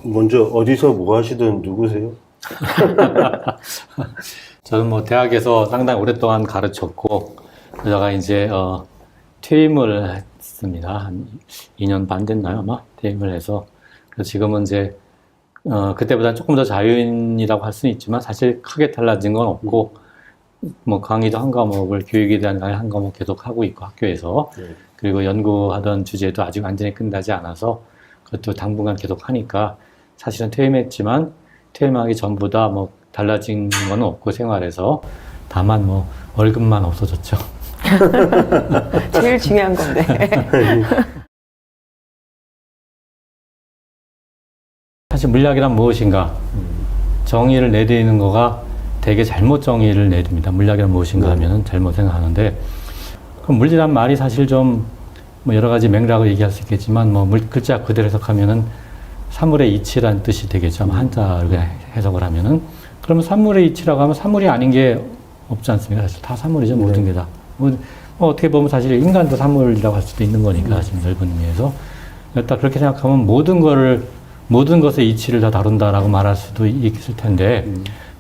먼저 어디서 뭐 하시던 누구세요? 저는 뭐 대학에서 상당히 오랫동안 가르쳤고, 그러다가 이제, 퇴임을 했습니다. 한 2년 반 됐나요, 아마? 퇴임을 해서. 그래서 지금은 이제, 그때보다 조금 더 자유인이라고 할 수는 있지만, 사실 크게 달라진 건 없고, 뭐 강의도 한 과목을, 교육에 대한 강의 한 과목 계속 하고 있고, 학교에서. 그리고 연구하던 주제도 아직 완전히 끝나지 않아서, 그것도 당분간 계속 하니까, 사실은 퇴임했지만, 퇴임하기 전보다 뭐 달라진 건 없고 생활에서 다만 뭐 월급만 없어졌죠. 제일 중요한 건데. 사실 물리학이란 무엇인가? 정의를 내리는 거가 되게 잘못 정의를 내립니다. 물리학이란 무엇인가 하면은 잘못 생각하는데, 그럼 물리란 말이 사실 좀 뭐 여러 가지 맥락을 얘기할 수 있겠지만 뭐 글자 그대로 해석하면은 사물의 이치란 뜻이 되겠죠. 한자를 해석을 하면은. 그러면 사물의 이치라고 하면 사물이 아닌 게 없지 않습니까? 사실 다 사물이죠. 모든 게 다. 뭐 어떻게 보면 사실 인간도 사물이라고 할 수도 있는 거니까, 사실 넓은 의미에서. 딱 그렇게 생각하면 모든 것의 이치를 다 다룬다라고 말할 수도 있을 텐데,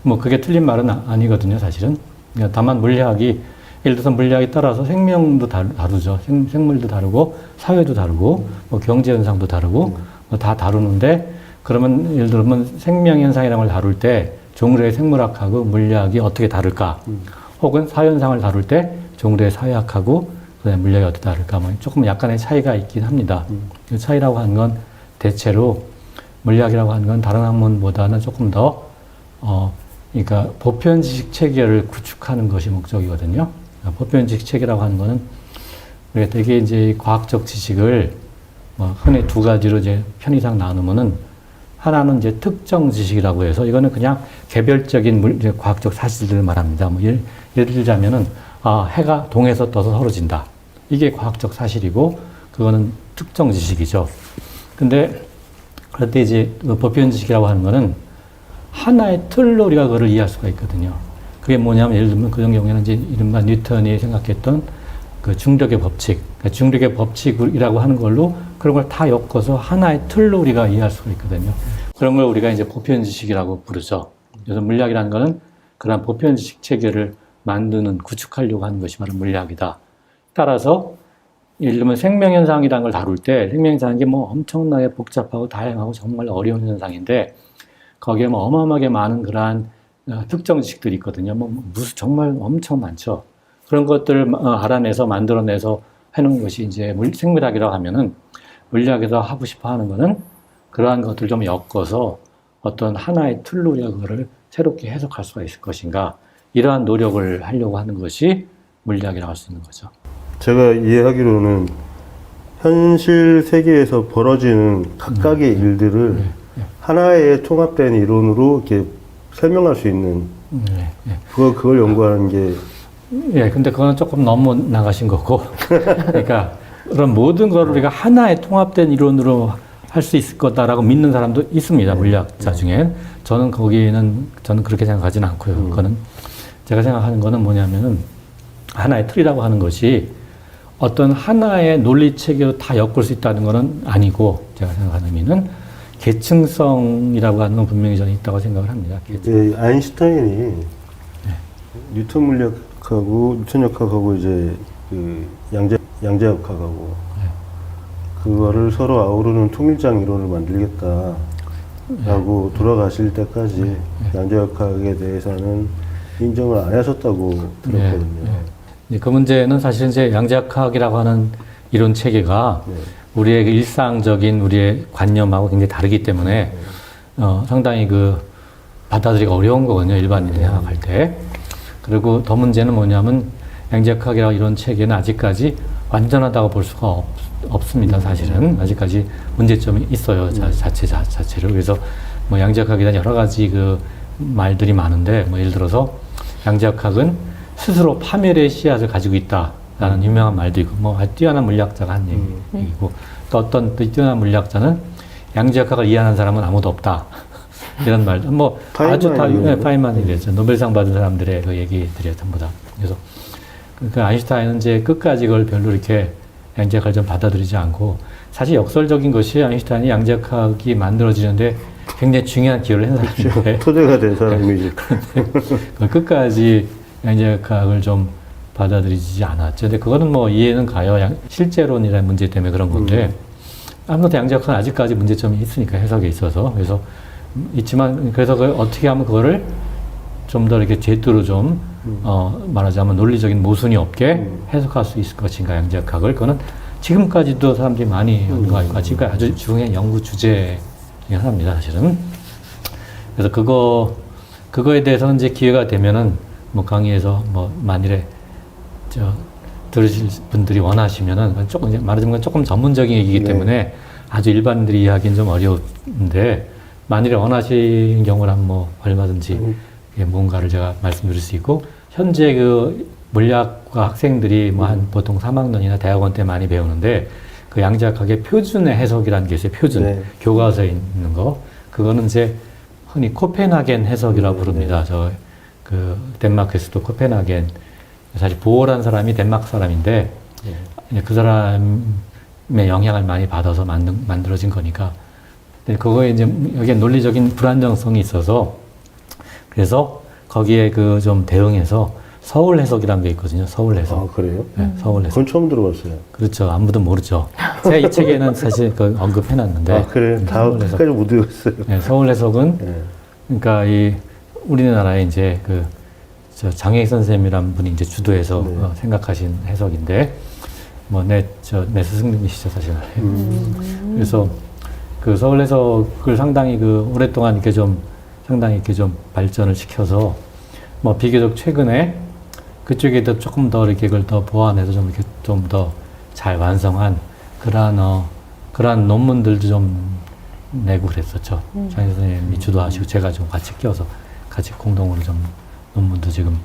뭐 그게 틀린 말은 아니거든요, 사실은. 그러니까 다만 물리학이, 예를 들어서 물리학에 따라서 생명도 다루죠. 생물도 다루고, 사회도 다루고, 뭐 경제현상도 다루고, 뭐 다 다루는데, 그러면 예를 들면 생명현상이라는 걸 다룰 때 종류의 생물학하고 물리학이 어떻게 다를까? 혹은 사현상을 다룰 때 종류의 사회학하고 그다음에 물리학이 어떻게 다를까? 뭐 조금 약간의 차이가 있긴 합니다. 그 차이라고 하는 건 대체로 물리학이라고 하는 건 다른 학문보다는 조금 더 그러니까 보편지식 체계를 구축하는 것이 목적이거든요. 그러니까 보편지식 체계라고 하는 거는 우리가 되게 이제 과학적 지식을 뭐 흔히 두 가지로 이제 편의상 나누면은, 하나는 이제 특정 지식이라고 해서 이거는 그냥 개별적인 이제 과학적 사실들을 말합니다. 뭐 예를 들자면은 해가 동에서 떠서 서러진다. 이게 과학적 사실이고 그거는 특정 지식이죠. 근데 그럴 때 이제 그 보편 지식이라고 하는 거는 하나의 틀로 우리가 그걸 이해할 수가 있거든요. 그게 뭐냐면 예를 들면 그런 경우에는 이제 이른바 뉴턴이 생각했던 그 중력의 법칙, 그러니까 중력의 법칙이라고 하는 걸로 그런 걸 다 엮어서 하나의 틀로 우리가 이해할 수가 있거든요. 그런 걸 우리가 이제 보편 지식이라고 부르죠. 그래서 물리학이라는 거는 그런 보편 지식 체계를 만드는, 구축하려고 하는 것이 바로 물리학이다. 따라서 예를 들면 생명현상이라는 걸 다룰 때, 생명현상이 뭐 엄청나게 복잡하고 다양하고 정말 어려운 현상인데, 거기에 뭐 어마어마하게 많은 그러한 특정 지식들이 있거든요. 뭐 무슨 정말 엄청 많죠. 그런 것들을 알아내서 만들어내서 해놓은 것이 이제 생물학이라고 하면은, 물리학에서 하고 싶어 하는 거는 그러한 것들을 좀 엮어서 어떤 하나의 틀로 우리가 그거를 새롭게 해석할 수가 있을 것인가, 이러한 노력을 하려고 하는 것이 물리학이라고 할 수 있는 거죠. 제가 이해하기로는 현실 세계에서 벌어지는 각각의 일들을 하나의 통합된 이론으로 이렇게 설명할 수 있는, 그걸 연구하는 게. 예, 근데 그거는 조금 너무 나가신 거고. 그러니까 그런 모든 걸 우리가 하나의 통합된 이론으로 할 수 있을 거다라고 믿는 사람도 있습니다. 물리학자 중에. 저는 그렇게 생각하지는 않고요. 그거는 제가 생각하는 거는 뭐냐면은, 하나의 틀이라고 하는 것이 어떤 하나의 논리 체계로 다 엮을 수 있다는 거는 아니고, 제가 생각하는 의미는 계층성이라고 하는 건 분명히 저는 있다고 생각을 합니다. 아인슈타인이 뉴턴 물리학하고 뉴턴역학하고 이제 그 양자역학하고 그거를 서로 아우르는 통일장 이론을 만들겠다라고 돌아가실 때까지 양자역학에 대해서는 인정을 안 하셨다고 들었거든요. 그 문제는 사실 이제 양자역학이라고 하는 이론 체계가 우리의 그 일상적인 우리의 관념하고 굉장히 다르기 때문에 상당히 그 받아들이기가 어려운 거거든요. 일반인이 생각할 때. 그리고 더 문제는 뭐냐면 양자역학이라고 이런 체계는 아직까지 완전하다고 볼 수가 없습니다. 사실은 아직까지 문제점이 있어요. 자체로. 그래서 뭐 양자역학에 대한 여러 가지 그 말들이 많은데, 뭐 예를 들어서 양자역학은 스스로 파멸의 씨앗을 가지고 있다라는 유명한 말도 있고, 뭐 뛰어난 물리학자가 한 얘기고, 또 어떤 뛰어난 물리학자는 양자역학을 이해하는 사람은 아무도 없다. 이런 말도, 뭐 아주 파인만이 이랬죠. 노벨상 받은 사람들의 그 얘기들이에요, 전부 다. 그래서 그 아인슈타인은 이제 끝까지 그걸 별로 이렇게 양자역학을 좀 받아들이지 않고, 사실 역설적인 것이 아인슈타인이 양자역학이 만들어지는데 굉장히 중요한 기여를 한 사람인데 토대가 된 사람이지. 그걸 끝까지 양자역학을 좀 받아들이지 않았죠. 근데 그거는 뭐 이해는 가요. 실제론이라는 문제 때문에 그런 건데 아무튼 양자역학은 아직까지 문제점이 있으니까 해석에 있어서 그래서 있지만 그래서 어떻게 하면 그거를 좀 더 이렇게 제대로 좀 말하자면 논리적인 모순이 없게 해석할 수 있을 것인가 양자역학을 그거는 지금까지도 사람들이 많이 연구하고 있고 지금까지 아주 중요한 연구 주제 중에 하나입니다 사실은. 그래서 그거에 대해서는 이제 기회가 되면은 뭐 강의에서 뭐 만일에 들으실 분들이 원하시면은 조금 이제 말하자면 조금 전문적인 얘기이기 때문에 아주 일반인들이 이해하기는 좀 어려운데 만일에 원하시는 경우라면 뭐 얼마든지 뭔가를 제가 말씀드릴 수 있고 현재 그 물리학과 학생들이 뭐 한 보통 3학년이나 대학원 때 많이 배우는데 그 양자역학의 표준의 해석이라는 게 있어요. 표준 교과서에 있는 거 그거는 이제 흔히 코펜하겐 해석이라고 부릅니다. 저 그 덴마크에서도 코펜하겐 사실 보어라는 사람이 덴마크 사람인데 그 사람의 영향을 많이 받아서 만들어진 거니까 근데 그거에 이제 여기에 논리적인 불안정성이 있어서 그래서 거기에 그 좀 대응해서 서울 해석이라는 게 있거든요. 서울 해석. 아, 그래요? 네, 서울 해석. 그건 처음 들어봤어요. 그렇죠. 아무도 모르죠. 제가 이 책에는 사실 그 언급해놨는데. 아, 그래요? 다 끝까지 못 읽었어요. 네, 서울 해석은 그러니까 이 우리나라에 이제 저 장혜익 선생님이란 분이 이제 주도해서 생각하신 해석인데 뭐 내 스승님이시죠 사실은. 그래서 그 서울 해석을 상당히 오랫동안 이렇게 좀 상당히 이렇게 좀 발전을 시켜서 뭐 비교적 최근에 그쪽에도 조금 더 이렇게 그걸 더 보완해서 좀 이렇게 좀 더 잘 완성한 그러한 논문들도 좀 내고 그랬었죠. 장혜익 선생님이 주도하시고 제가 좀 같이 껴서 같이 공동으로 좀 논문도 지금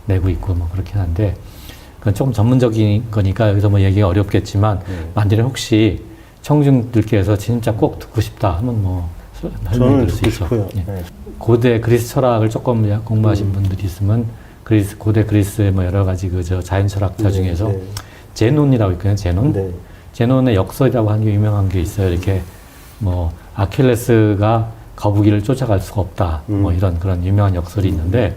내고 있고 뭐 그렇긴 한데 그건 조금 전문적인 거니까 여기서 뭐 얘기가 어렵겠지만 만일에 혹시 청중들께서 진짜 꼭 듣고 싶다 하면 뭐 저는 설명드릴 수 듣고 있죠. 싶어요. 예. 고대 그리스 철학을 조금 공부하신 분들이 있으면 고대 그리스의 뭐 여러 가지 저 자연 철학자 중에서 제논이라고 있거든요. 제논. 제논의 역설이라고 하는 게 유명한 게 있어요. 이렇게 뭐 아킬레스가 거북이를 쫓아갈 수가 없다. 뭐 이런 그런 유명한 역설이 있는데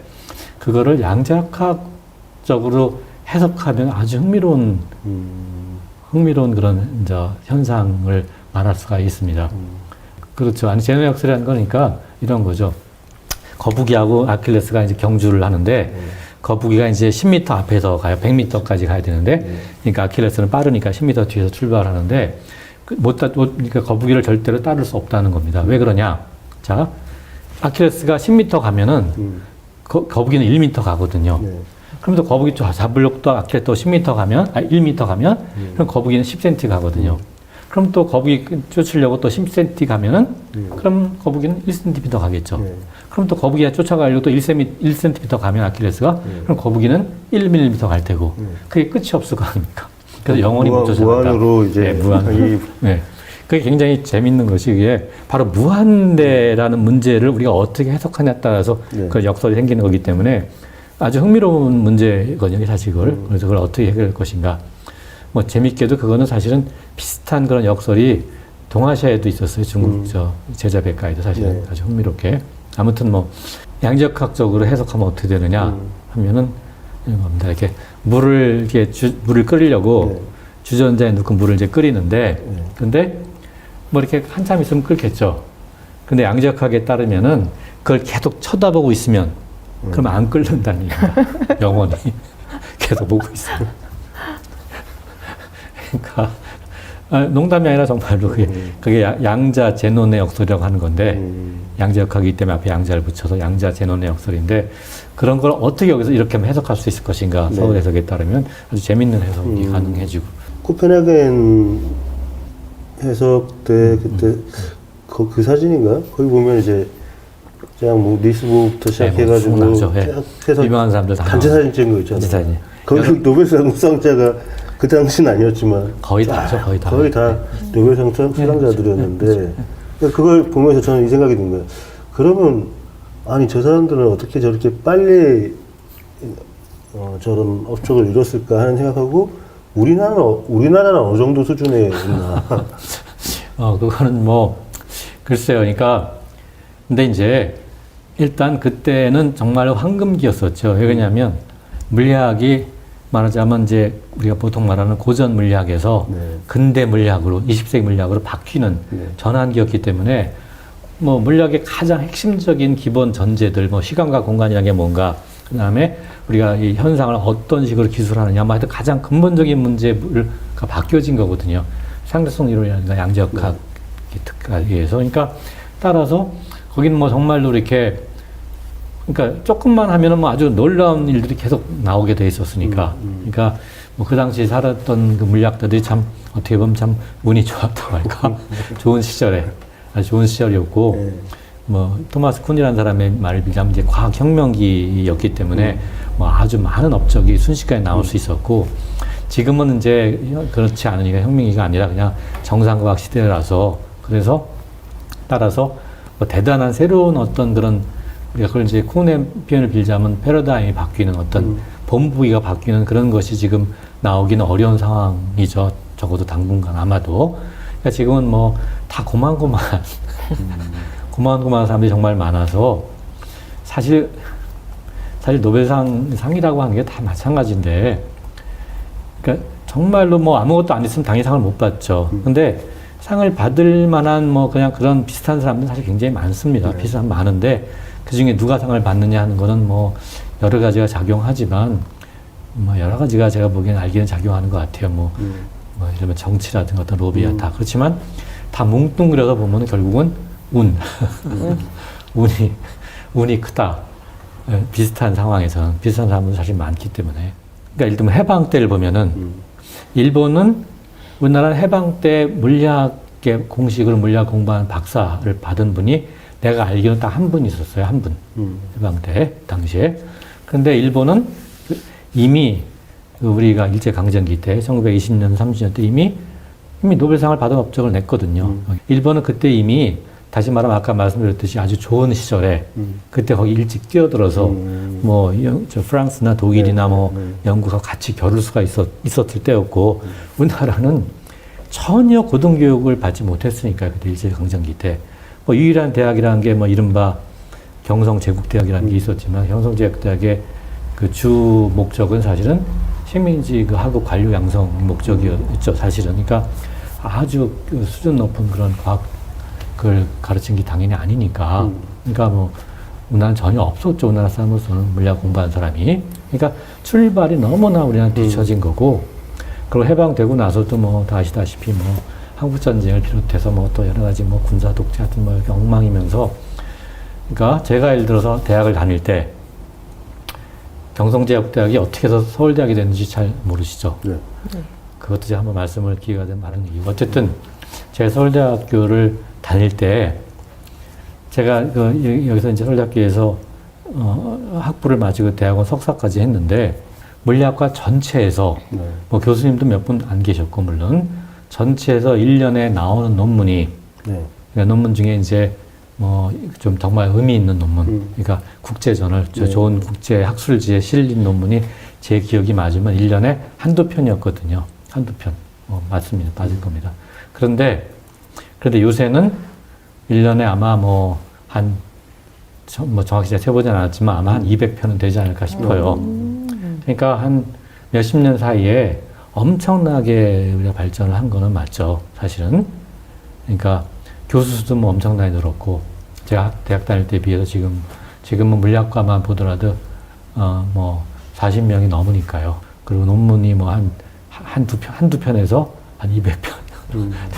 그거를 양자역학적으로 해석하면 아주 흥미로운 그런 현상을 말할 수가 있습니다. 그렇죠. 아니 제논 역설이라는 거니까 이런 거죠. 거북이하고 아킬레스가 이제 경주를 하는데 거북이가 이제 10m 앞에서 가요. 100m까지 가야 되는데 그러니까 아킬레스는 빠르니까 10m 뒤에서 출발하는데 그러니까 거북이를 절대로 따를 수 없다는 겁니다. 왜 그러냐? 자, 아킬레스가 10m 가면은 거북이는 1m 가거든요. 그럼 또 거북이 잡으려고 또 아킬레스 또 10m 가면 1m 가면 그럼 거북이는 10cm 가거든요. 그럼 또 거북이 쫓으려고 또 10cm 가면은 그럼 거북이는 1cm 가겠죠. 그럼 또 거북이가 쫓아가려고 또 1cm 가면 아킬레스가 그럼 거북이는 1mm 갈 테고 그게 끝이 없을 거 아닙니까? 그래서 영원히 못 쫓아간다. 무한으로 이제 무한으로. 네. 그게 굉장히 재밌는 것이 이게 바로 무한대라는 문제를 우리가 어떻게 해석하냐에 따라서 그 역설이 생기는 거기 때문에 아주 흥미로운 문제거든요, 사실 그걸. 그래서 그걸 어떻게 해결할 것인가. 뭐 재밌게도 그거는 사실은 비슷한 그런 역설이 동아시아에도 있었어요. 중국 제자백과에도 사실은 아주 흥미롭게. 아무튼 뭐 양자역학적으로 해석하면 어떻게 되느냐 하면은 이런 겁니다. 이렇게 물을 끓이려고 주전자에 넣고 물을 이제 끓이는데 근데 뭐 이렇게 한참 있으면 끓겠죠. 근데 양자역학에 따르면은 그걸 계속 쳐다보고 있으면 그러면 안 끓는다는 얘기입니다. 영원히 계속 보고 있어요. 그러니까 농담이 아니라 정말로 그게 양자 제논의 역설이라고 하는 건데 양자역학이기 때문에 앞에 양자를 붙여서 양자 제논의 역설인데 그런 걸 어떻게 여기서 이렇게 해석할 수 있을 것인가 서울 해석에 따르면 아주 재밌는 해석이 가능해지고 코펜하겐 해석 때 그때 그 사진인가? 거기 보면 이제 그냥 뭐 니스보부터 시작해가지고 뭐 쫙 해서 유명한 사람들 다 단체 사진 찍은 거 있잖아요. 단체 사진. 거기 노벨상 수상자가 그 당시는 아니었지만 거의 다죠, 거의 다. 노벨상 수상자들이었는데 그걸 보면서 저는 이 생각이 든 거예요. 그러면 아니 저 사람들은 어떻게 저렇게 빨리 저런 업적을 이뤘을까 하는 생각하고 우리나라는 어느 정도 수준에 있나? 그거는 뭐 글쎄요. 그러니까 근데 이제 일단 그때는 정말 황금기였었죠. 왜 그러냐면 물리학이 말하자면 이제 우리가 보통 말하는 고전 물리학에서 네. 근대 물리학으로 20세기 물리학으로 바뀌는 네. 전환기였기 때문에 뭐 물리학의 가장 핵심적인 기본 전제들, 뭐 시간과 공간이라는 게 뭔가, 그 다음에 우리가 이 현상을 어떤 식으로 기술하느냐, 뭐 하여튼 가장 근본적인 문제가 바뀌어진 거거든요. 상대성 이론이라든가 양자역학 특화에 의해서. 그러니까 따라서 거기는 뭐 정말로 이렇게, 그러니까 조금만 하면은 뭐 아주 놀라운 일들이 계속 나오게 돼 있었으니까. 그러니까 뭐 그 당시 살았던 그 물리학자들이 참 어떻게 보면 참 운이 좋았다고 할까. 좋은 시절에. 아주 좋은 시절이었고, 네. 뭐 토마스 쿤이라는 사람의 말을 빌자면 이제 과학혁명기였기 때문에 뭐 아주 많은 업적이 순식간에 나올 수 있었고, 지금은 이제 그렇지 않으니까 혁명기가 아니라 그냥 정상과학 시대라서, 그래서 따라서 뭐 대단한 새로운 어떤 그런, 우리가 그걸 이제 쿤의 표현을 빌자면 패러다임이 바뀌는 어떤 본부기가 바뀌는 그런 것이 지금 나오기는 어려운 상황이죠. 적어도 당분간 아마도. 그러니까 지금은 뭐 다 고만고만한 고만고만한 사람들이 정말 많아서 사실 노벨상이라고 하는 게 다 마찬가지인데, 그러니까 정말로 뭐 아무것도 안 했으면 당연히 상을 못 받죠. 근데 상을 받을 만한 뭐 그냥 그런 비슷한 사람들은 사실 굉장히 많습니다. 네. 비슷한 많은데 그 중에 누가 상을 받느냐 하는 거는 뭐 여러 가지가 작용하지만 뭐 여러 가지가 제가 보기에는 알기는 작용하는 것 같아요. 뭐 이러면 정치라든가 어떤 로비야 다 그렇지만 다 뭉뚱그려서 보면 결국은 운이 크다. 비슷한 상황에서는 비슷한 사람도 사실 많기 때문에. 그러니까 예를 들면 해방 때를 보면은 일본은 우리나라 해방 때 물리학의 공식으로 물리학 공부하는 박사를 받은 분이 내가 알기로는 딱 한 분 있었어요. 한 분. 해방 때 당시에. 그런데 일본은 이미 우리가 일제강점기 때 1920년 30년 때 이미 노벨상을 받은 업적을 냈거든요. 일본은 그때 이미 다시 말하면 아까 말씀드렸듯이 아주 좋은 시절에 그때 거기 일찍 뛰어들어서 뭐 저 프랑스나 독일이나 뭐 영국하고 같이 겨룰 수가 있었을 때였고, 우리나라는 전혀 고등교육을 받지 못했으니까 그때 일제강점기 때 뭐 유일한 대학이라는 게 뭐 이른바 경성제국대학이라는 게 있었지만, 경성제국대학의 그 주 목적은 사실은 식민지 그 하급 관료 양성 목적이었죠, 사실은. 그러니까 아주 그 수준 높은 그런 과학을 가르친 게 당연히 아니니까. 그러니까 뭐 우리나라는 전혀 없었죠, 우리나라 사람으로서는 물리학 공부하는 사람이. 그러니까 출발이 너무나 우리나라 뒤처진 거고, 그리고 해방되고 나서도 뭐 다 아시다시피 뭐 한국전쟁을 비롯해서 뭐 또 여러 가지 뭐 군사 독재 같은 뭐 이렇게 엉망이면서, 그러니까 제가 예를 들어서 대학을 다닐 때 경성제약대학이 어떻게 해서 서울대학이 됐는지 잘 모르시죠? 네. 그것도 제가 한번 말씀을 기회가 되면 말하는 얘기고, 어쨌든 제가 서울대학교를 다닐 때 제가 여기서 이제 서울대학교에서 학부를 마치고 대학원 석사까지 했는데, 물리학과 전체에서 네. 뭐 교수님도 몇 분 안 계셨고 물론 전체에서 1년에 나오는 논문이, 네. 그러니까 논문 중에 이제 뭐 좀 정말 의미 있는 논문, 그러니까 국제저널, 네. 좋은 국제 학술지에 실린 논문이 제 기억이 맞으면 1년에 한두 편이었거든요. 한두 편. 맞습니다. 맞을 겁니다. 그런데 요새는 1년에 아마 뭐 정확히 제가 세보진 않았지만 아마 한 200편은 되지 않을까 싶어요. 그러니까 한 몇십 년 사이에 엄청나게 우리가 발전을 한 거는 맞죠, 사실은. 그러니까 교수 수도 뭐 엄청나게 늘었고, 제가 대학 다닐 때에 비해서 지금은 물리학과만 보더라도 뭐 40명이 넘으니까요. 그리고 논문이 뭐 한두 편에서 한 200편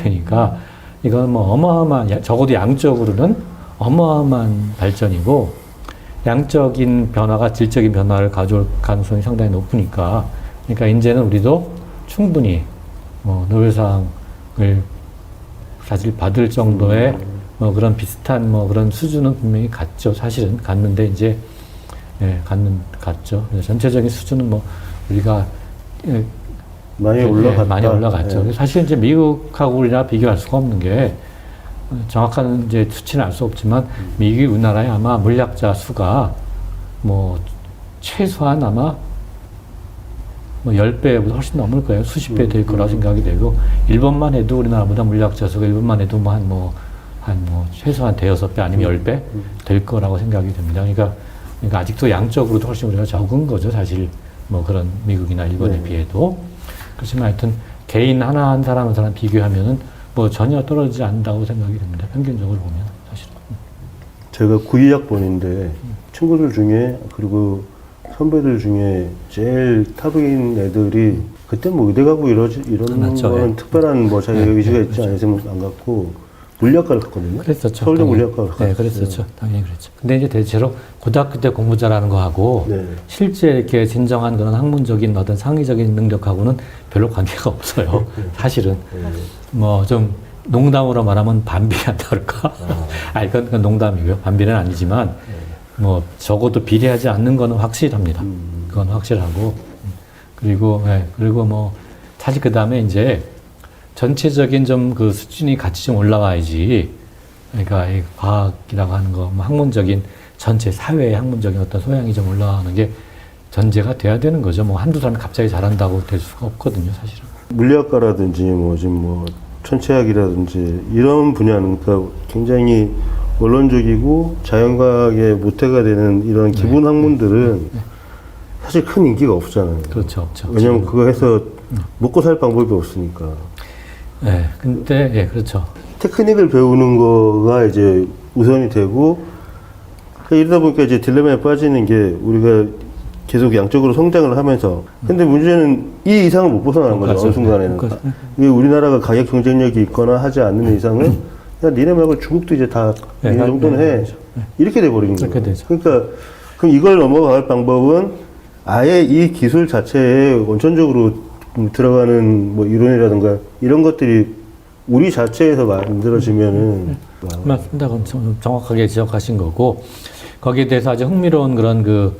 되니까 이건 뭐 어마어마한, 적어도 양적으로는 어마어마한 발전이고, 양적인 변화가 질적인 변화를 가져올 가능성이 상당히 높으니까, 그러니까 이제는 우리도 충분히 노벨상을 사실 받을 정도의 뭐 그런 비슷한 뭐 그런 수준은 분명히 갔죠. 사실은 갔는데 이제 갔죠. 전체적인 수준은 뭐 우리가 많이 올라갔다. 많이 올라갔죠. 네. 사실 이제 미국하고 우리나라 비교할 수가 없는 게, 정확한 이제 수치는 알 수 없지만 미국이 우리나라에 아마 물리학자 수가 뭐 최소한 아마 뭐 10배보다 훨씬 넘을 거예요. 수십 배 될 거라 생각이 되고, 일본만 해도 우리나라보다 물리학자 수가 일본만 해도 한 한 뭐 최소한 대여섯 배 아니면 10배 될 거라고 생각이 됩니다. 그러니까 아직도 양적으로도 훨씬 우리가 적은 거죠. 사실 뭐 그런 미국이나 일본에 네. 비해도. 그렇지만 하여튼 개인 하나 한 사람 한 사람 비교하면은 뭐 전혀 떨어지지 않는다고 생각이 됩니다. 평균적으로 보면 사실은. 제가 9위학번인데 친구들 중에 그리고 선배들 중에 제일 탑인 애들이 그때 뭐 의대 가고 이런 맞죠. 거는 예. 특별한 뭐 자기 예, 의지가 예, 있지 그렇죠. 않으면 안 갔고 물리학과를 갔거든요. 그랬었죠. 서울대 당연히. 물리학과를 갔어요. 네, 그랬었죠. 당연히 그랬죠. 근데 이제 대체로 고등학교 때 공부 잘하는 거하고 네. 실제 이렇게 진정한 그런 학문적인 어떤 상위적인 능력하고는 별로 관계가 없어요. 사실은. 뭐 좀 농담으로 말하면 반비한다 그럴까? 아니, 그건 농담이고요. 반비는 아니지만 뭐 적어도 비례하지 않는 거는 확실합니다. 그건 확실하고. 그리고, 예, 그리고 뭐 사실 그 다음에 이제 전체적인 좀 그 수준이 같이 좀 올라와야지. 그러니까 이 과학이라고 하는 거, 뭐 학문적인 전체 사회의 학문적인 어떤 소양이 좀 올라가는 게 전제가 돼야 되는 거죠. 뭐 한두 사람이 갑자기 잘한다고 될 수가 없거든요, 사실은. 물리학과라든지 뭐 지금 뭐 천체학이라든지 이런 분야는 그러니까 굉장히 원론적이고 자연과학의 모태가 되는 이런 기본 학문들은 사실 큰 인기가 없잖아요. 그렇죠, 없죠. 왜냐면 그거 해서 먹고 살 방법이 없으니까. 예, 근데, 예, 그렇죠. 테크닉을 배우는 거가 이제 우선이 되고, 그러니까 이러다 보니까 이제 딜레마에 빠지는 게 우리가 계속 양적으로 성장을 하면서, 근데 문제는 이 이상을 못 벗어나는 거죠, 어느 순간에는. 이게 우리나라가 가격 경쟁력이 있거나 하지 않는 이상은, 야, 니네 말고 중국도 이제 다, 네, 이 정도는 해. 이렇게 돼버리는 거예요. 그렇게 되죠. 그러니까, 그럼 이걸 넘어갈 방법은 아예 이 기술 자체에 원천적으로 들어가는 뭐 이론이라든가 이런 것들이 우리 자체에서 만들어지면은 맞습니다. 그건 정확하게 지적하신 거고, 거기에 대해서 아주 흥미로운 그런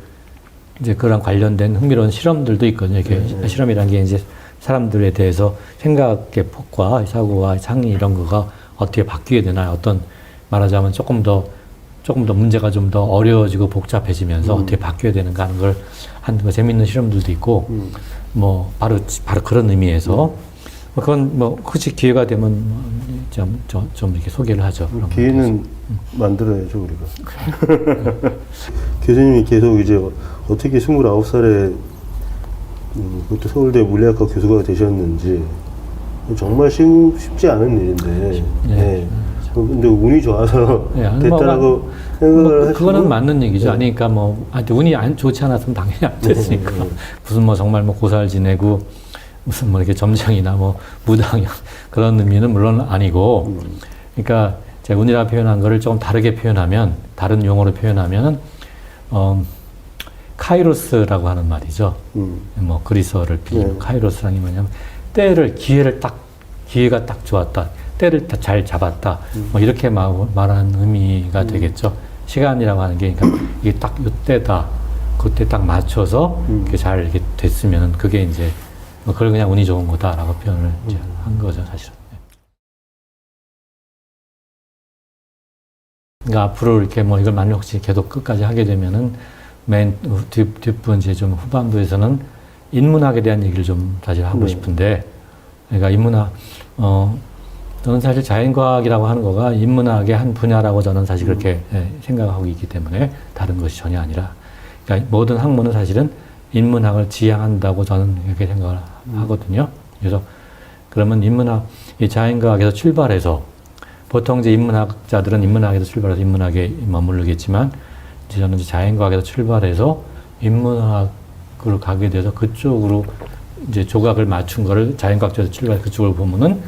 이제 그런 관련된 흥미로운 실험들도 있거든요. 이렇게 실험이라는 게 이제 사람들에 대해서 생각의 폭과 사고와 창의 이런 거가 어떻게 바뀌게 되나, 어떤 말하자면 조금 더 문제가 좀 더 어려워지고 복잡해지면서 어떻게 바뀌어야 되는가 하는 걸 하는 거 재밌는 실험들도 있고, 뭐 바로 그런 의미에서 그건 뭐 혹시 기회가 되면 좀 이렇게 소개를 하죠. 그런 거에 대해서. 기회는 만들어야죠, 우리가. 교수님이 계속 이제 어떻게 29살에 그것도 서울대 물리학과 교수가 되셨는지 정말 쉽지 않은 일인데. 네. 근데 운이 좋아서 네, 됐다라고 생각을 하시고. 그거는 맞는 얘기죠. 네. 아니, 그러니까 운이 좋지 않았으면 당연히 안 됐으니까. 무슨 뭐 정말 뭐 고사를 지내고 무슨 뭐 이렇게 점쟁이나 뭐 무당이나 그런 의미는 물론 아니고. 그러니까 제가 운이라 표현한 거를 조금 다르게 표현하면, 다른 용어로 표현하면은, 카이로스라고 하는 말이죠. 뭐 그리스어를 빌리면 카이로스라는 게 뭐냐면 기회가 딱 좋았다. 때를 잘 잡았다. 뭐 이렇게 말하는 의미가 되겠죠. 시간이라고 하는 게, 그러니까 이게 딱 이때다. 그때 딱 맞춰서 이렇게 잘 이렇게 됐으면 그게 이제 그걸 그냥 운이 좋은 거다라고 표현을 이제 한 거죠, 사실은. 그러니까 앞으로 이렇게 뭐 이걸 만약 혹시 계속 끝까지 하게 되면은 맨 뒷부 이제 좀 후반부에서는 인문학에 대한 얘기를 좀 사실 하고 싶은데, 그러니까 인문학, 저는 사실 자연과학이라고 하는 거가 인문학의 한 분야라고 저는 사실 그렇게 생각하고 있기 때문에 다른 것이 전혀 아니라, 그러니까 모든 학문은 사실은 인문학을 지향한다고 저는 이렇게 생각을 하거든요. 그래서 그러면 이 자연과학에서 출발해서 보통 이제 인문학자들은 인문학에서 출발해서 인문학에 머무르겠지만, 이제 저는 이제 자연과학에서 출발해서 인문학으로 가게 돼서 그쪽으로 이제 조각을 맞춘 거를 자연과학자에서 출발해서 그쪽을 보면은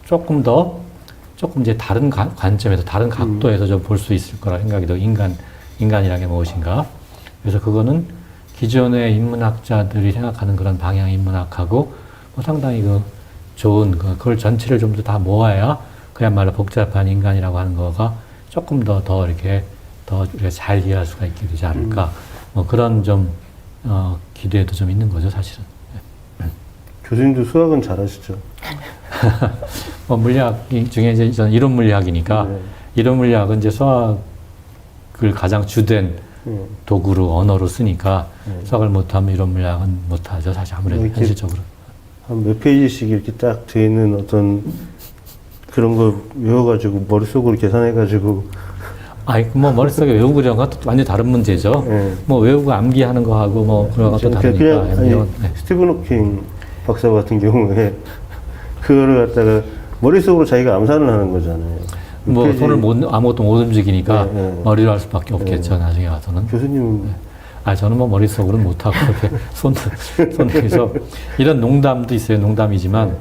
조금 이제 다른 관점에서, 다른 각도에서 좀 볼 수 있을 거라 생각이 들어요. 인간이라는 게 무엇인가. 그래서 그거는 기존의 인문학자들이 생각하는 그런 방향 인문학하고 뭐 상당히 좋은, 그걸 전체를 좀 더 다 모아야 그야말로 복잡한 인간이라고 하는 거가 조금 더 이렇게 우리가 잘 이해할 수가 있게 되지 않을까. 뭐 그런 좀, 기대도 좀 있는 거죠, 사실은. 교수님도 수학은 잘하시죠? 뭐 물리학 중에 이제 저는 이론 물리학이니까 이론 물리학은 이제 수학을 가장 주된 도구로 언어로 쓰니까 수학을 못하면 이론 물리학은 못하죠, 사실 아무래도 현실적으로. 한 몇 페이지씩 이렇게 딱 돼 있는 어떤 그런 거 외워가지고 머릿속으로 계산해가지고 아이, 뭐, 머릿속에 외우고 이런 것도 완전히 다른 문제죠. 예. 뭐, 외우고 암기하는 거하고 뭐, 그런 것도 다르니까. 그냥 아니, 네. 스티븐 호킹 박사 같은 경우에 그거를 갖다가 머릿속으로 자기가 암산을 하는 거잖아요. 뭐, 그게 손을 이제 아무것도 못 움직이니까 네, 네. 머리로 할 수밖에 없겠죠, 나중에 와서는. 교수님은 아, 저는 뭐 머릿속으로는 못하고, 이렇게 손에서 이런 농담도 있어요. 농담이지만,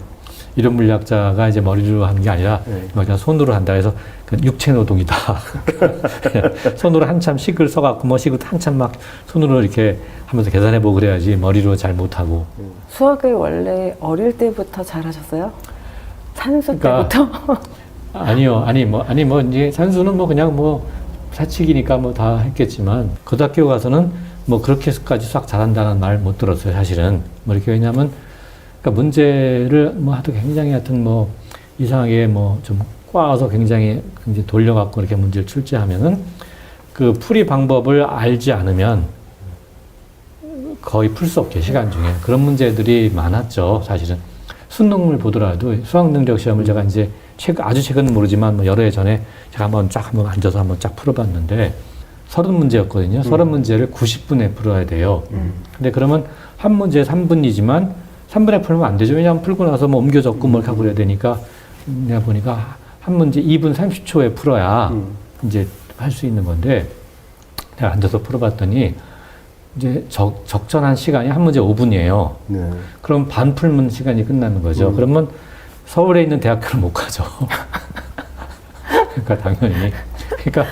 이런 물리학자가 이제 머리로 하는 게 아니라, 그냥 손으로 한다 해서, 그 육체 노동이다. 손으로 한참 식을 써갖고, 뭐 식을 한참 막 손으로 이렇게 하면서 계산해보고 그래야지 머리로 잘 못하고. 수학을 원래 어릴 때부터 잘하셨어요? 산수 그러니까 때부터? 아니요, 이제 산수는 뭐 그냥 뭐 사칙이니까 뭐 다 했겠지만, 고등학교 가서는 뭐 그렇게까지 수학 잘한다는 말 못 들었어요, 사실은. 뭐 이렇게 왜냐면, 그러니까 문제를 뭐 하도 굉장히 하여튼 뭐 이상하게 뭐 좀 꽈서 굉장히 돌려갖고 이렇게 문제를 출제하면은 그 풀이 방법을 알지 않으면 거의 풀 수 없게 시간 중에 그런 문제들이 많았죠, 사실은. 수능을 보더라도 수학 능력 시험을 제가 이제 아주 최근은 모르지만 뭐 여러 해 전에 제가 한번 앉아서 한번 쫙 풀어봤는데 30문제였거든요. 30문제를 90분에 풀어야 돼요. 근데 그러면 한 문제 3분이지만 3분에 풀면 안 되죠. 왜냐하면 풀고 나서 뭐 옮겨 적고 뭘 하고 그래야 되니까 내가 보니까 한 문제 2분 30초에 풀어야 이제 할 수 있는 건데 내가 앉아서 풀어봤더니 이제 적절한 시간이 한 문제 5분이에요. 네. 그럼 반 풀면 시간이 끝나는 거죠. 그러면 서울에 있는 대학교를 못 가죠. 그러니까 당연히. 그러니까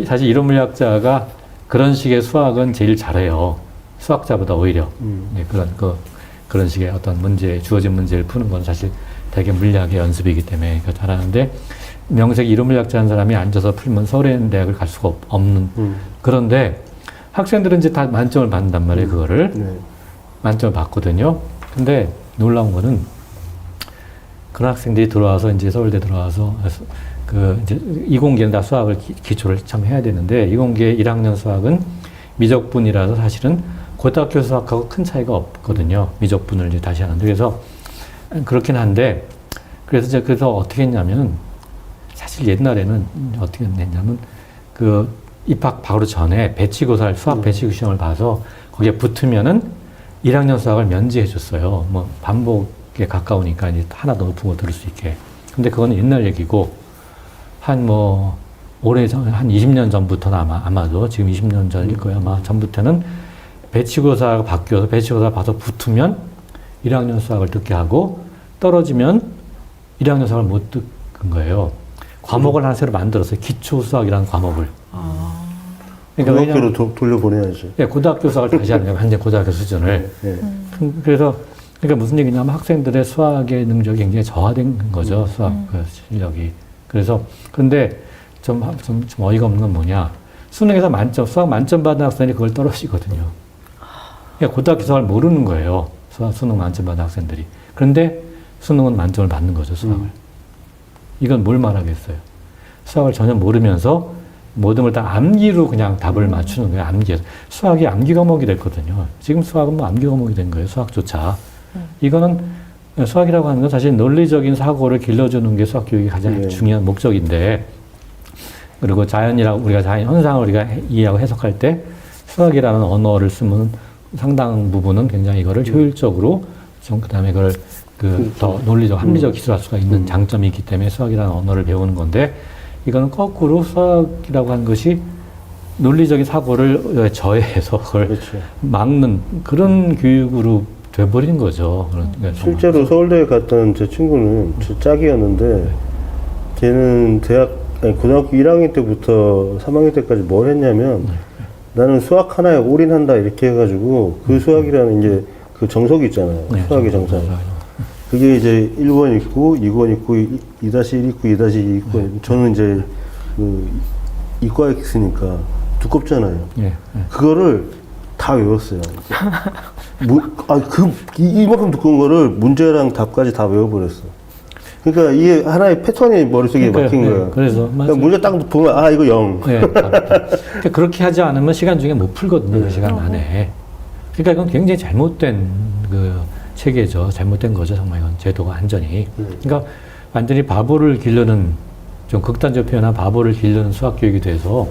사실 이론 물리학자가 그런 식의 수학은 제일 잘해요. 수학자보다 오히려. 네, 그런 식의 어떤 주어진 문제를 푸는 건 사실 되게 물리학의 연습이기 때문에 잘하는데 명색 이론 물리학자 한 사람이 앉아서 풀면 서울에 있는 대학을 갈 수가 없는. 그런데 학생들은 이제 다 만점을 받는단 말이에요, 그거를. 네. 만점을 받거든요. 근데 놀라운 거는 그런 학생들이 들어와서 이제 서울대 들어와서 이제 이공계는 다 수학을 기초를 참 해야 되는데 이공계 1학년 수학은 미적분이라서 사실은 고등학교 수학하고 큰 차이가 없거든요. 미적분을 이제 다시 하는데 그래서 그렇긴 한데 그래서 어떻게 했냐면 사실 옛날에는 어떻게 했냐면 입학 바로 전에 배치고사를 수학 배치고 시험을 봐서 거기에 붙으면은 1학년 수학을 면제해 줬어요. 뭐 반복에 가까우니까 이제 하나 더 높은 거 들을 수 있게. 근데 그거는 옛날 얘기고 한 20년 전부터는 아마도 지금 20년 전일 거예요. 아마 전부터는 배치고사가 바뀌어서 배치고사 봐서 붙으면 1학년 수학을 듣게 하고 떨어지면 1학년 수학을 못 듣는 거예요. 과목을 하나 새로 만들었어요. 기초 수학이라는 과목을. 그러니까 고등학교로 돌려보내야죠. 네, 고등학교 수학을 다시 하는 거예요. 현재 고등학교 수준을. 네. 그래서 그러니까 무슨 얘기냐면 학생들의 수학의 능력이 굉장히 저하된 거죠. 수학 실력이. 그런데 좀 어이가 없는 건 뭐냐. 수능에서 수학 만점 받은 학생이 그걸 떨어지거든요. 그러니까 고등학교 수학을 모르는 거예요. 수능 만점 받은 학생들이. 그런데 수능은 만점을 받는 거죠, 수학을. 이건 뭘 말하겠어요. 수학을 전혀 모르면서 모든 걸 다 암기로 그냥 답을 맞추는 거예요, 암기에서. 수학이 암기 과목이 됐거든요. 지금 수학은 뭐 암기 과목이 된 거예요, 수학조차. 이거는 수학이라고 하는 건 사실 논리적인 사고를 길러주는 게 수학 교육의 가장 중요한 목적인데, 그리고 우리가 현상을 우리가 이해하고 해석할 때 수학이라는 언어를 쓰면 상당 부분은 굉장히 이거를 효율적으로 그 다음에 그걸 더 논리적, 합리적 기술할 수가 있는 장점이 있기 때문에 수학이라는 언어를 배우는 건데, 이거는 거꾸로 수학이라고 하는 것이 논리적인 사고를 저해해서 그걸 그렇죠. 막는 그런 교육으로 돼버린 거죠. 그러니까 실제로 서울대에 갔던 제 친구는 제 짝이었는데 걔는 고등학교 1학년 때부터 3학년 때까지 뭘 했냐면 나는 수학 하나에 올인한다 이렇게 해가지고 그 수학이라는 게 그 정석이 있잖아요. 네, 수학의 정석. 그게 이제 1권 있고 2권 있고 2-1 있고 2-2 있고 저는 이제 이과에 있으니까 두껍잖아요. 예. 그거를 다 외웠어요. 이만큼 두꺼운 거를 문제랑 답까지 다 외워버렸어. 그러니까 이게 하나의 패턴이 머릿속에 막힌 거야. 그래서 그러니까 문제 딱 보면 이거 0. 네, 그러니까 그렇게 하지 않으면 시간 중에 못 풀거든요. 그 시간 안에. 그러니까 이건 굉장히 잘못된 체계죠. 잘못된 거죠. 정말 이건 제도가 완전히. 그러니까 완전히 바보를 기르는, 좀 극단적 표현한 바보를 기르는 수학 교육이 돼서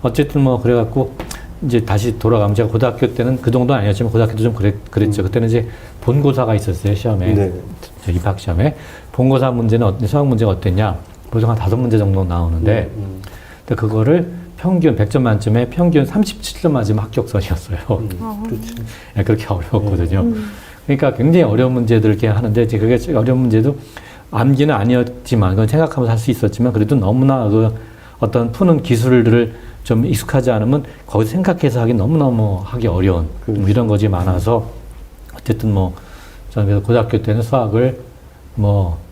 어쨌든 뭐 그래갖고 이제 다시 돌아가면 제가 고등학교 때는 그 정도는 아니었지만 고등학교 때 좀 그랬죠. 그때는 이제 본고사가 있었어요, 시험에. 네. 저 입학 시험에. 본고사 문제는 수학 문제가 어땠냐? 보통 한 5문제 정도 나오는데 근데 그거를 평균 100점 만점에 평균 37점 맞으면 합격선이었어요. 그렇지. 그렇게 어려웠거든요. 그러니까 굉장히 어려운 문제들을 이렇게 하는데 이제 그게 어려운 문제도 암기는 아니었지만 그건 생각하면서 할 수 있었지만 그래도 너무나 그 어떤 푸는 기술들을 좀 익숙하지 않으면 거기서 생각해서 하기 너무너무 하기 어려운 뭐 이런 것이 많아서 어쨌든 뭐 저는 그래서 고등학교 때는 수학을 뭐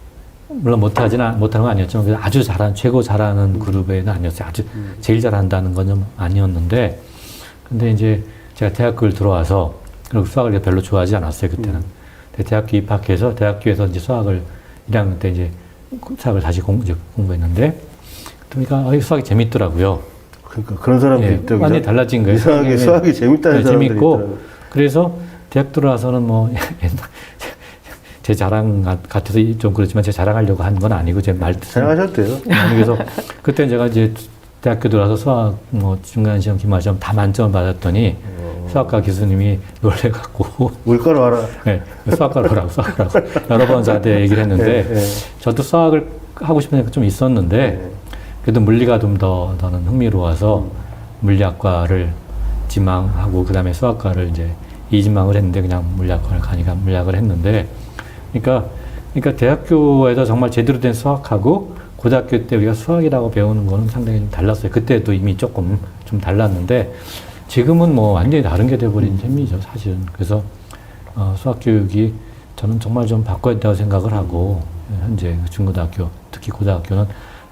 물론 못하는 건 아니었지만 그래도 아주 최고 잘하는 그룹에는 아니었어요. 아주 제일 잘한다는 건 좀 아니었는데 근데 이제 제가 대학교를 들어와서 그리고 수학을 별로 좋아하지 않았어요 그때는. 근데 대학교 입학해서 대학교에서 이제 수학을 1학년 때 이제 수학을 다시 공부했는데 그러니까 수학이 재밌더라고요. 그러니까 그런 사람도 예, 있다고. 완전히 달라진 거예요. 이상하게 수학이 재밌다는 네, 사람들이 재밌고 있더라고요. 그래서 대학 들어와서는 뭐 제 자랑 같아서 좀 그렇지만 제 자랑하려고 한 건 아니고 제 말뜻은 잘하셨대요. 아니 그래서 그때 제가 이제 대학교 들어와서 수학 뭐 중간 시험, 기말 시험 다 만점을 받았더니 수학과 교수님이 놀래갖고 물가로 와라. 네, 수학과로 오라고 여러 번 저한테 얘기를 했는데 네, 네. 저도 수학을 하고 싶은 생각 좀 있었는데 그래도 물리가 좀 더는 흥미로워서 물리학과를 지망하고 그 다음에 수학과를 이제 이지망을 했는데 그냥 물리학과를 가니까 물리학을 했는데 그러니까 대학교에서 정말 제대로 된 수학하고 고등학교 때 우리가 수학이라고 배우는 거는 상당히 좀 달랐어요. 그때도 이미 조금 좀 달랐는데 지금은 뭐 완전히 다른 게 돼버린 셈이죠, 사실은. 그래서 수학 교육이 저는 정말 좀 바꿔야 된다고 생각을 하고 현재 중고등학교, 특히 고등학교는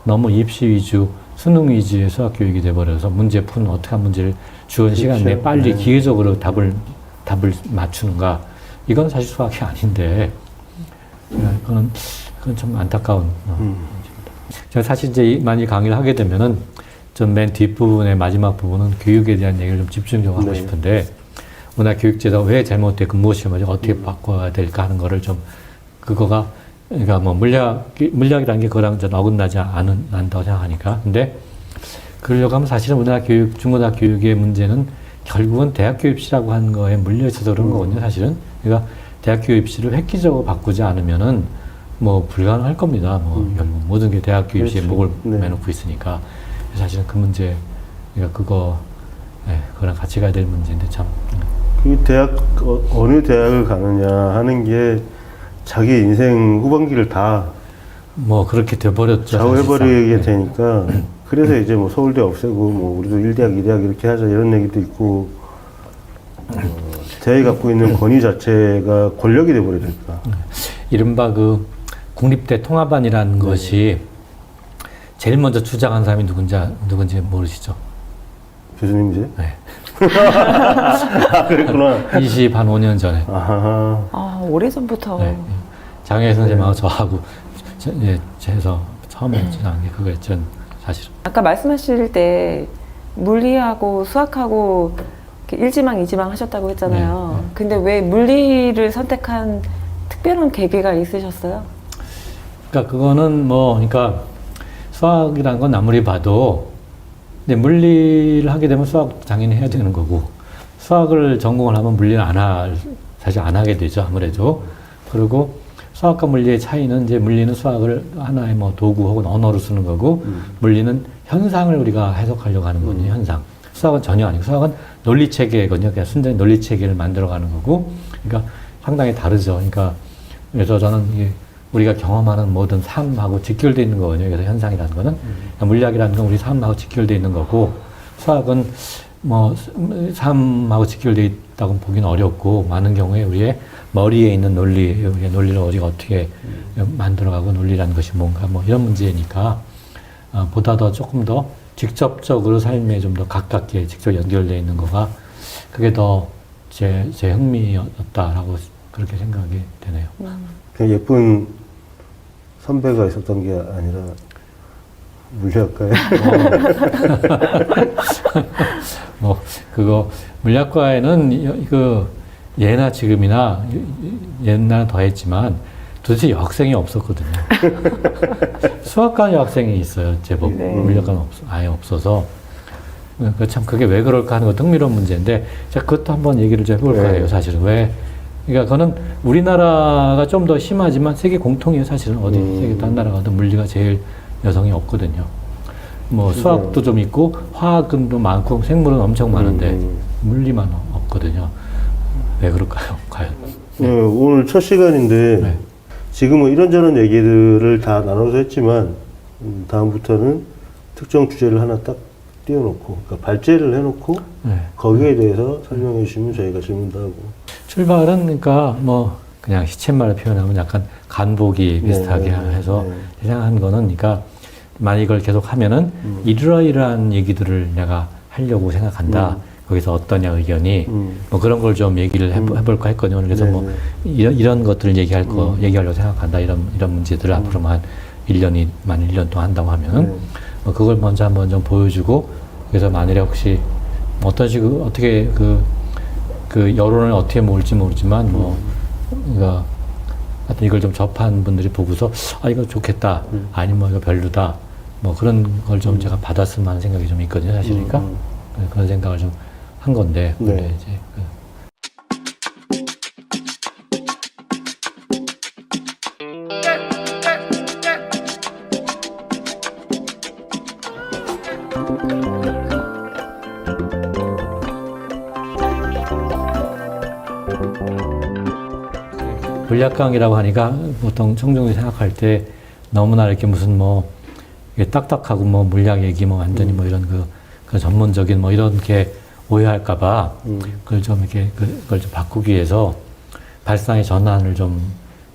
너무 입시 위주, 수능 위주의 수학 교육이 돼버려서 문제 푸는 어떻게 한 문제를 주어진 시간 내에 빨리 기계적으로 답을 맞추는가 이건 사실 수학이 아닌데 그건 좀 안타까운. 제가 사실 이제 많이 강의를 하게 되면은 전 맨 뒷부분의 마지막 부분은 교육에 대한 얘기를 좀 집중적으로 하고 싶은데 우리나라 교육제도가 왜 잘못됐고 무엇이 먼저 어떻게 바꿔야 될까 하는 거를 좀 그거가 그러니까 뭐 물리학이라는 게 그거랑 좀 어긋나지 않는다고 생각하니까 근데 그러려고 하면 사실은 우리나라 중고등학교 교육의 문제는 결국은 대학교 입시라고 하는 거에 물려 있어서 그런 거거든요, 사실은. 그러니까 대학교 입시를 획기적으로 바꾸지 않으면은 뭐 불가능할 겁니다. 뭐 결국 모든 게 대학교 입시에 목을 매놓고 있으니까 사실은 그 문제, 그러니까 그거랑 같이 가야 될 문제인데 참. 그 어느 대학을 가느냐 하는 게 자기 인생 후반기를 다 뭐 그렇게 돼버렸죠. 좌우해버리게 되니까 그래서 이제 뭐 서울대 없애고 뭐 우리도 1대학, 2대학 이렇게 하자 이런 얘기도 있고 대학이 갖고 있는 권위 자체가 권력이 돼버리니까. 이른바 그 국립대 통합안이라는 것이 제일 먼저 주장한 사람이 누군지 모르시죠? 교수님이세요? 네. 아, 그랬구나. 25년 전에. 아, 오래전부터. 네. 장혜 선생님하고 저하고 해서 처음에 주장한 게 그거였죠, 사실은. 아까 말씀하실 때 물리하고 수학하고 이렇게 1지망, 2지망 하셨다고 했잖아요. 근데 왜 물리를 선택한 특별한 계기가 있으셨어요? 그러니까 그거는 그러니까 수학이라는 건 아무리 봐도 근데 물리를 하게 되면 수학 당연히 해야 되는 거고 수학을 전공을 하면 물리는 사실 안 하게 되죠, 아무래도. 그리고 수학과 물리의 차이는 이제 물리는 수학을 하나의 뭐 도구 혹은 언어로 쓰는 거고 물리는 현상을 우리가 해석하려고 하는 거거든요, 현상. 수학은 전혀 아니고 수학은 논리 체계거든요. 그냥 순전히 논리 체계를 만들어가는 거고, 그러니까 상당히 다르죠. 그러니까 그래서 저는 이게 우리가 경험하는 모든 삶하고 직결되어 있는 거거든요. 그래서 현상이라는 거는 그러니까 물리학이라는 건 우리 삶하고 직결되어 있는 거고, 수학은 뭐 삶하고 직결되어 있다고 보기는 어렵고 많은 경우에 우리의 머리에 있는 우리의 논리를 우리가 어떻게 만들어가고 논리라는 것이 뭔가 뭐 이런 문제니까 보다 더 조금 더 직접적으로 삶에 좀 더 가깝게 직접 연결되어 있는 거가 그게 더 제 흥미였다라고 그렇게 생각이 되네요. 그냥 예쁜 선배가 있었던 게 아니라 물리학과에 그거 물리학과에는 그 예나 지금이나 옛날은 더 했지만 도대체 여학생이 없었거든요. 수학과 여학생이 있어요. 제법 네. 물리학과는 아예 없어서 참 그게 왜 그럴까 하는 것도 흥미로운 문제인데 자 그것도 한번 얘기를 좀 해볼까 해요. 사실은 왜 그러니까 그거는 우리나라가 좀 더 심하지만 세계 공통이에요. 사실은 어디 세계 딴 나라 가도 물리가 제일 여성이 없거든요. 뭐 수학도 좀 있고 화학은 또 많고 생물은 엄청 많은데 물리만 없거든요. 왜 그럴까요? 과연? 네, 오늘 첫 시간인데 네. 지금은 이런저런 얘기들을 다 나눠서 했지만 다음부터는 특정 주제를 하나 딱 띄워놓고 그러니까 발제를 해놓고 네. 거기에 대해서 설명해 주시면 저희가 질문도 하고. 출발은 그러니까 뭐 그냥 시쳇말로 표현하면 약간 간보기 비슷하게 해서 생각한 거는 그러니까 만약 이걸 계속 하면은 이러이러한 얘기들을 내가 하려고 생각한다. 거기서 어떠냐 의견이 뭐 그런 걸 좀 얘기를 해볼까 했거든요. 그래서 뭐 이런 것들을 얘기하려고 생각한다. 이런 문제들을 앞으로 만 1년 동안 한다고 하면은 뭐 그걸 먼저 한번 좀 보여주고 그래서 만일에 혹시 어떤 식으로 어떻게 그 여론을 어떻게 모을지 모르지만 뭐 그러니까 하여튼 이걸 좀 접한 분들이 보고서 아 이거 좋겠다 아니면 뭐 이거 별로다 뭐 그런 걸 좀 제가 받았으면 하는 생각이 좀 있거든요. 사실이니까 그런 생각을 좀 한 건데 네. 근데 이제 물리학강이라고 하니까 보통 청중이 생각할 때 너무나 이렇게 무슨 뭐 이게 딱딱하고 뭐 물리학 얘기 뭐 완전히 뭐 이런 그 전문적인 뭐 이런 게 오해할까봐 그걸 좀 이렇게 그걸 좀 바꾸기 위해서 발상의 전환을 좀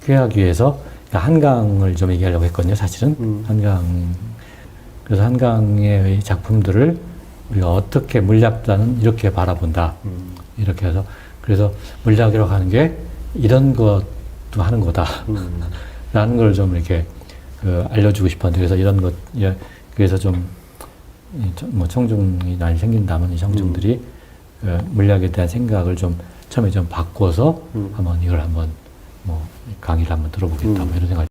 꾀하기 위해서 한강을 좀 얘기하려고 했거든요. 사실은 그래서 한강의 작품들을 우리가 어떻게 물리학자는 이렇게 바라본다. 이렇게 해서 그래서 물리학이라고 하는 게 이런 것도 하는 거다. 라는 걸 좀 이렇게 알려주고 싶었는데 그래서 이런 것 그래서 좀 뭐 청중이 많이 생긴다면 이 청중들이 물리학에 대한 생각을 좀 처음에 좀 바꿔서 한번 이걸 한번 뭐 강의를 한번 들어보겠다 뭐 이런 생각.